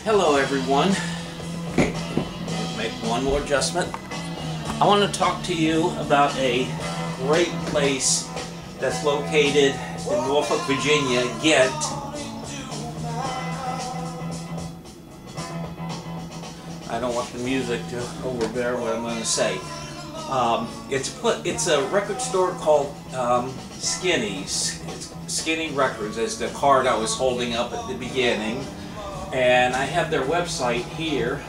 Hello everyone. Make one more adjustment. I want to talk to you about a great place that's located in Norfolk, Virginia, Ghent. I don't want the music to overbear what I'm going to say. It's a record store called Skinnies. It's Skinny Records, as the card I was holding up at the beginning. And I have their website here.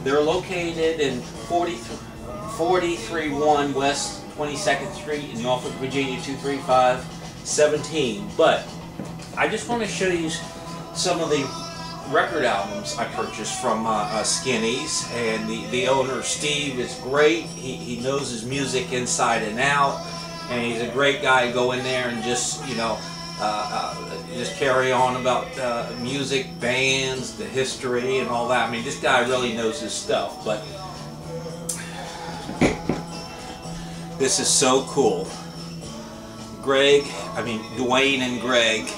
They're located in 431 West 22nd Street in Norfolk, Virginia 23517. But I just want to show you some of the record albums I purchased from Skinnies. And the owner, Steve, is great. He knows his music inside and out. And he's a great guy to go in there and just, you know, just carry on about music, bands, the history, and all that. I mean, this guy really knows his stuff. But this is so cool. Dwayne and Greg.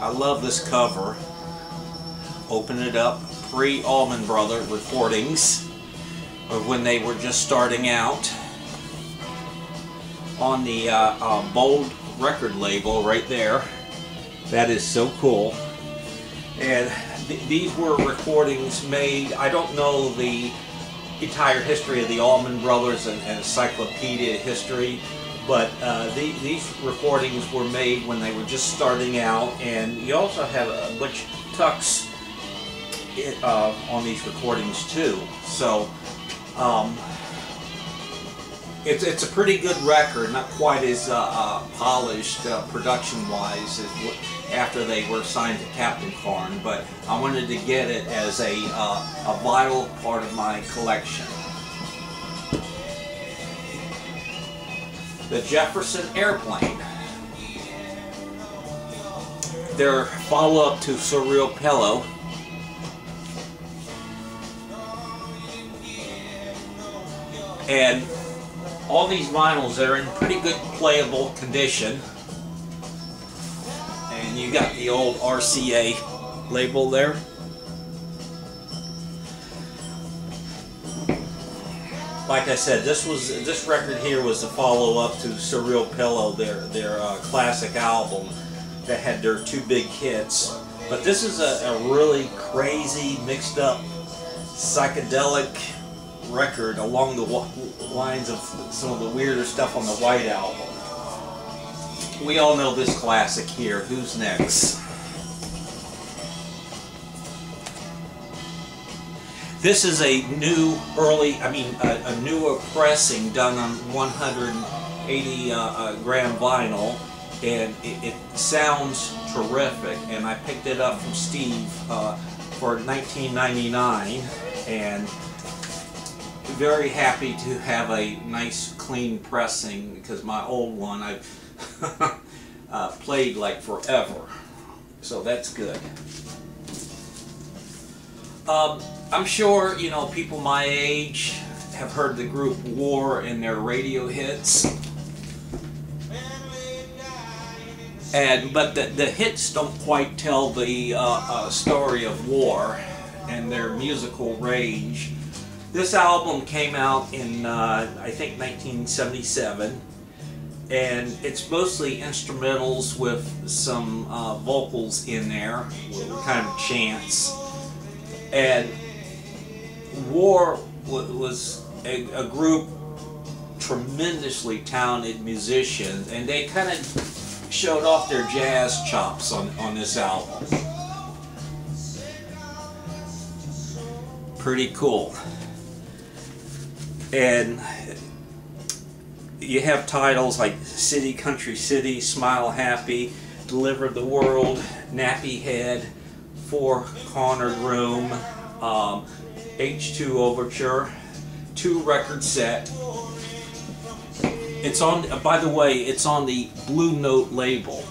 I love this cover. Open it up. Pre-Allman Brothers recordings of when they were just starting out on the Bold record label right there. That is so cool. And these were recordings made, I don't know the entire history of the Allman Brothers and encyclopedia history, but these recordings were made when they were just starting out. And you also have Butch Tuck's on these recordings too. So it's a pretty good record, not quite as polished production-wise as after they were signed to Captain Carn, but I wanted to get it as a vital part of my collection. The Jefferson Airplane. Their follow-up to Surreal Pillow. And all these vinyls, they're in pretty good playable condition. And you got the old RCA label there. Like I said, this record here was the follow-up to Surreal Pillow, their classic album that had their two big hits. But this is a really crazy, mixed up, psychedelic record along the lines of some of the weirder stuff on the White Album. We all know this classic here. Who's Next? This is a new a newer pressing done on 180 gram vinyl, and it sounds terrific. And I picked it up from Steve for $19.99, and very happy to have a nice clean pressing, because my old one I've played like forever, so that's good. I'm sure, you know, people my age have heard the group War and their radio hits, but the hits don't quite tell the story of War and their musical range. This album came out in, I think, 1977, and it's mostly instrumentals with some vocals in there, kind of chants. And War was a group, tremendously talented musicians, and they kind of showed off their jazz chops on this album. Pretty cool. And you have titles like City, Country City, Smile Happy, Deliver the World, Nappy Head, Four Cornered Room, H2 Overture, 2 record set. It's on, by the way, it's on the Blue Note label.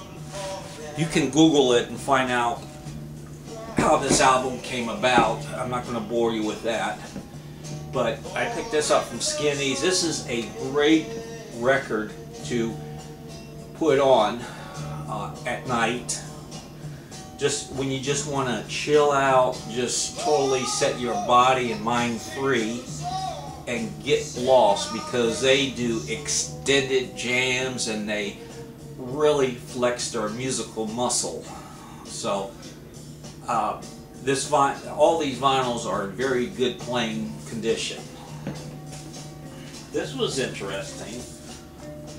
You can Google it and find out how this album came about. I'm not going to bore you with that. But I picked this up from Skinnies. This is a great record to put on at night just when you just want to chill out, just totally set your body and mind free and get lost, because they do extended jams and they really flex their musical muscle. So all these vinyls are in very good playing condition. This was interesting.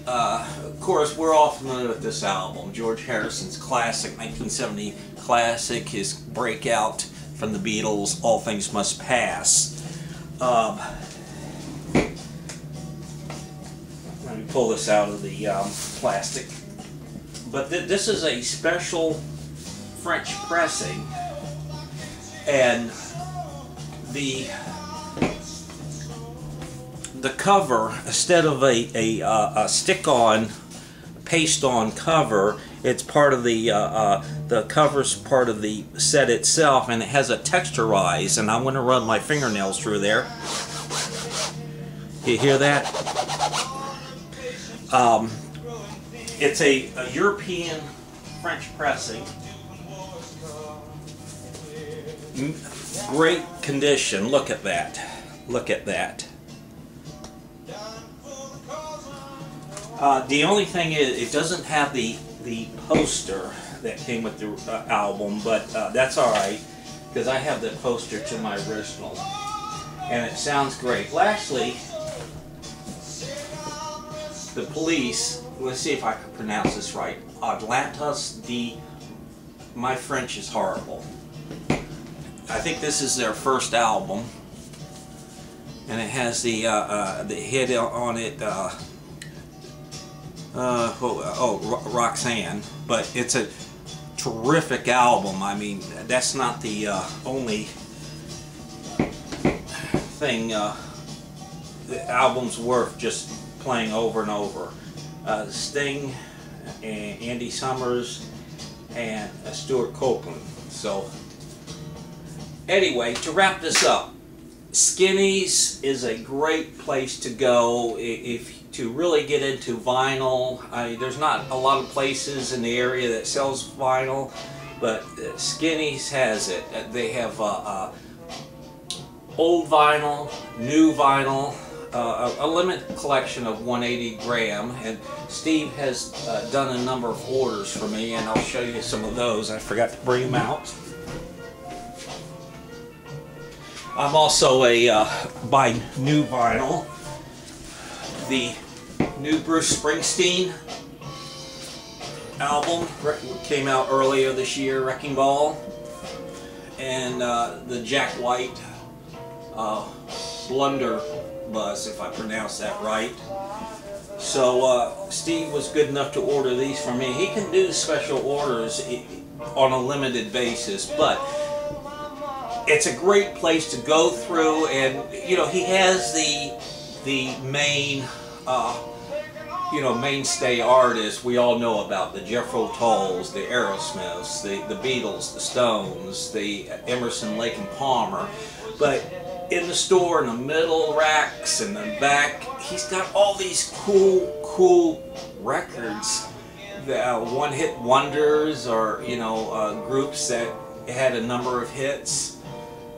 Of course, we're all familiar with this album, George Harrison's classic, 1970 classic, his breakout from the Beatles, All Things Must Pass. Let me pull this out of the plastic. But this is a special French pressing, and the cover, instead of a stick-on, paste-on cover, it's part of the cover's part of the set itself, and it has a texturized, and I'm going to run my fingernails through there. You hear that? It's a European French pressing. Great condition. Look at that. Look at that. The only thing is, it doesn't have the poster that came with the album, but that's alright, because I have the poster to my original, and it sounds great. Well, actually, the Police, let's see if I can pronounce this right, Atlantis D, my French is horrible. I think this is their first album, and it has the hit on it, Roxanne, but it's a terrific album. I mean, that's not the only thing the album's worth just playing over and over. Sting, and Andy Summers, and Stuart Copeland. So anyway, to wrap this up, Skinnies is a great place to go to really get into vinyl. There's not a lot of places in the area that sells vinyl, but Skinnies has it. They have old vinyl, new vinyl, a limited collection of 180 gram, and Steve has done a number of orders for me, and I'll show you some of those. I forgot to bring them out. I'm also buy new vinyl. The new Bruce Springsteen album came out earlier this year, Wrecking Ball, and the Jack White Blunderbuss, if I pronounce that right. So Steve was good enough to order these for me. He can do special orders on a limited basis, but it's a great place to go through, and you know, he has the main mainstay artists we all know about, the Jethro Tulls, the Aerosmiths, the Beatles, the Stones, the Emerson, Lake and Palmer. But in the store, in the middle racks and the back, he's got all these cool records, one-hit wonders, or groups that had a number of hits.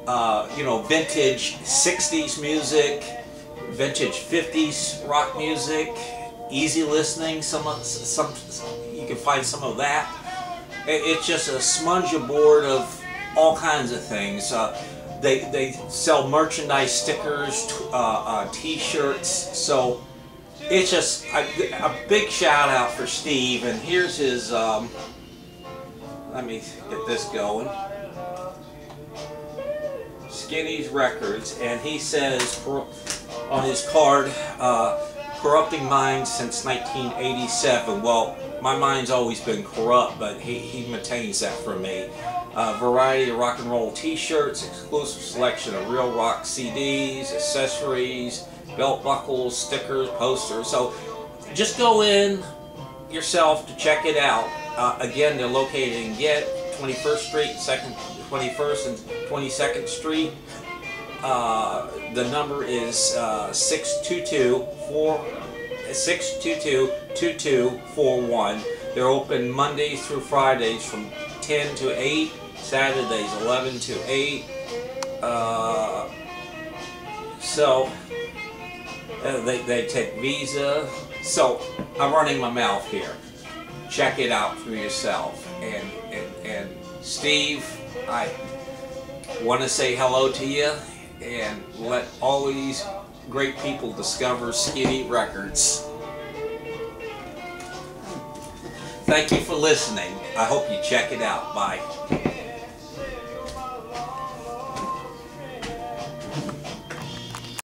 Vintage 60s music, vintage 50s rock music, easy listening, you can find some of that. It's just a smorgasbord of all kinds of things. They sell merchandise, stickers, t-shirts, so it's just a big shout out for Steve. And here's his, let me get this going, Skinnies Records, and he says on his card, corrupting minds since 1987. Well, my mind's always been corrupt, but he maintains that for me. Variety of rock and roll t-shirts, exclusive selection of real rock CDs, accessories, belt buckles, stickers, posters. So just go in yourself to check it out. Again, they're located in Get, 21st Street, 21st and 22nd Street. The number is 622-2241. They're open Mondays through Fridays from 10 to 8, Saturdays 11 to 8. They take Visa. So I'm running my mouth here. Check it out for yourself. And Steve, I want to say hello to you and let all these great people discover Skinny Records. Thank you for listening. I hope you check it out. Bye.